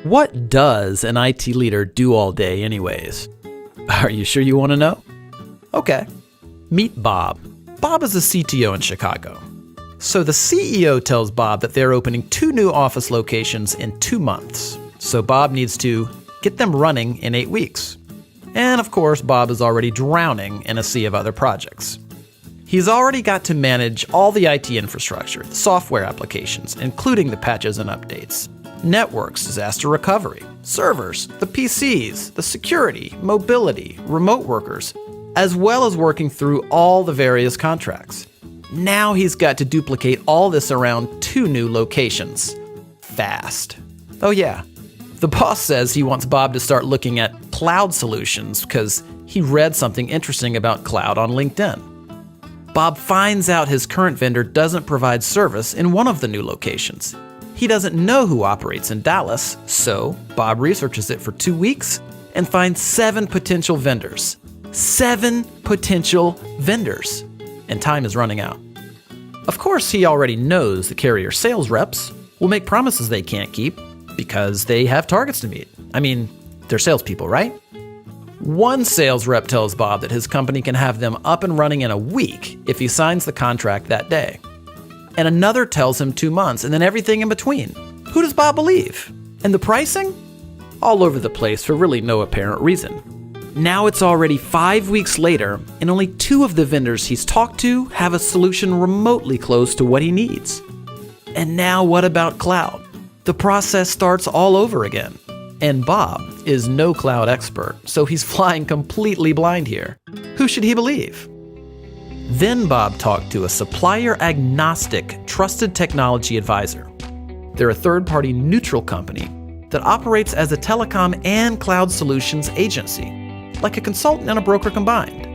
What does an IT leader do all day anyways? Are you sure you want to know? Okay. Meet Bob. Bob is a CTO in Chicago. So the CEO tells Bob that they're opening 2 new office locations in 2 months. So Bob needs to get them running in 8 weeks. And of course, Bob is already drowning in a sea of other projects. He's already got to manage all the IT infrastructure, the software applications, including the patches and updates, networks, disaster recovery, servers, the PCs, the security, mobility, remote workers, as well as working through all the various contracts. Now he's got to duplicate all this around 2 new locations. Fast. Oh yeah, the boss says he wants Bob to start looking at cloud solutions because he read something interesting about cloud on LinkedIn. Bob finds out his current vendor doesn't provide service in one of the new locations. He doesn't know who operates in Dallas, so Bob researches it for 2 weeks and finds 7 potential vendors. 7 potential vendors. And time is running out. Of course, he already knows the carrier sales reps will make promises they can't keep because they have targets to meet. I mean, they're salespeople, right? One sales rep tells Bob that his company can have them up and running in a week if he signs the contract that day. And another tells him 2 months, and then everything in between. Who does Bob believe? And the pricing? All over the place for really no apparent reason. Now it's already 5 weeks later, and only 2 of the vendors he's talked to have a solution remotely close to what he needs. And now what about cloud? The process starts all over again. And Bob is no cloud expert, so he's flying completely blind here. Who should he believe? Then Bob talked to a supplier-agnostic, trusted technology advisor. They're a third-party neutral company that operates as a telecom and cloud solutions agency, like a consultant and a broker combined.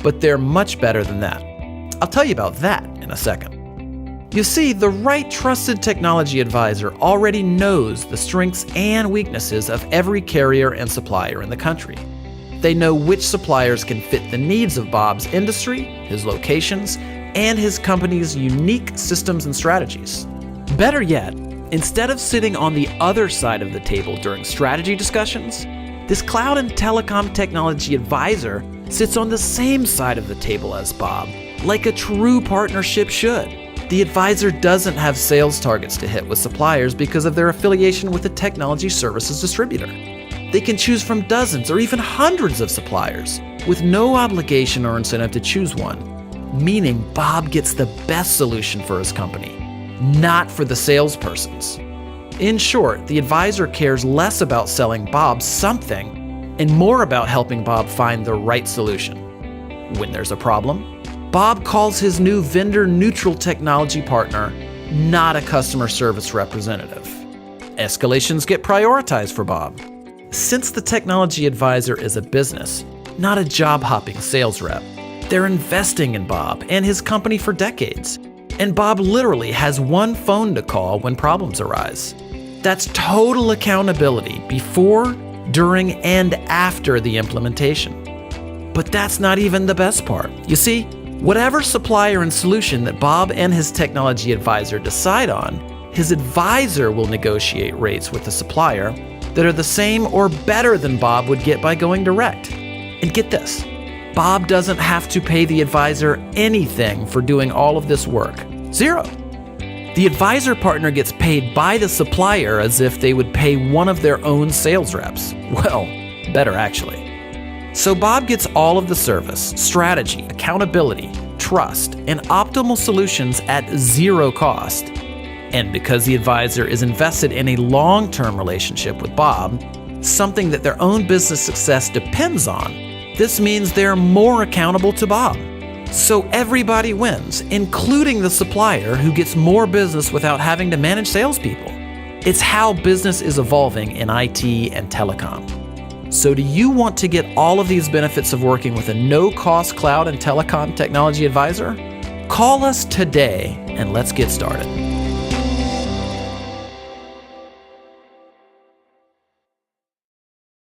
But they're much better than that. I'll tell you about that in a second. You see, the right trusted technology advisor already knows the strengths and weaknesses of every carrier and supplier in the country. They know which suppliers can fit the needs of Bob's industry, his locations, and his company's unique systems and strategies. Better yet, instead of sitting on the other side of the table during strategy discussions, this cloud and telecom technology advisor sits on the same side of the table as Bob, like a true partnership should. The advisor doesn't have sales targets to hit with suppliers because of their affiliation with a technology services distributor. They can choose from dozens or even hundreds of suppliers with no obligation or incentive to choose one, meaning Bob gets the best solution for his company, not for the salespersons. In short, the advisor cares less about selling Bob something and more about helping Bob find the right solution. When there's a problem, Bob calls his new vendor-neutral technology partner, not a customer service representative. Escalations get prioritized for Bob. Since the technology advisor is a business, not a job-hopping sales rep, they're investing in Bob and his company for decades. And Bob literally has one phone to call when problems arise. That's total accountability before, during, and after the implementation. But that's not even the best part. You see, whatever supplier and solution that Bob and his technology advisor decide on, his advisor will negotiate rates with the supplier that are the same or better than Bob would get by going direct. And get this, Bob doesn't have to pay the advisor anything for doing all of this work. 0. The advisor partner gets paid by the supplier as if they would pay one of their own sales reps. Well, better actually. So Bob gets all of the service, strategy, accountability, trust, and optimal solutions at 0 cost. And because the advisor is invested in a long-term relationship with Bob, something that their own business success depends on, this means they're more accountable to Bob. So everybody wins, including the supplier who gets more business without having to manage salespeople. It's how business is evolving in IT and telecom. So do you want to get all of these benefits of working with a no-cost cloud and telecom technology advisor? Call us today and let's get started.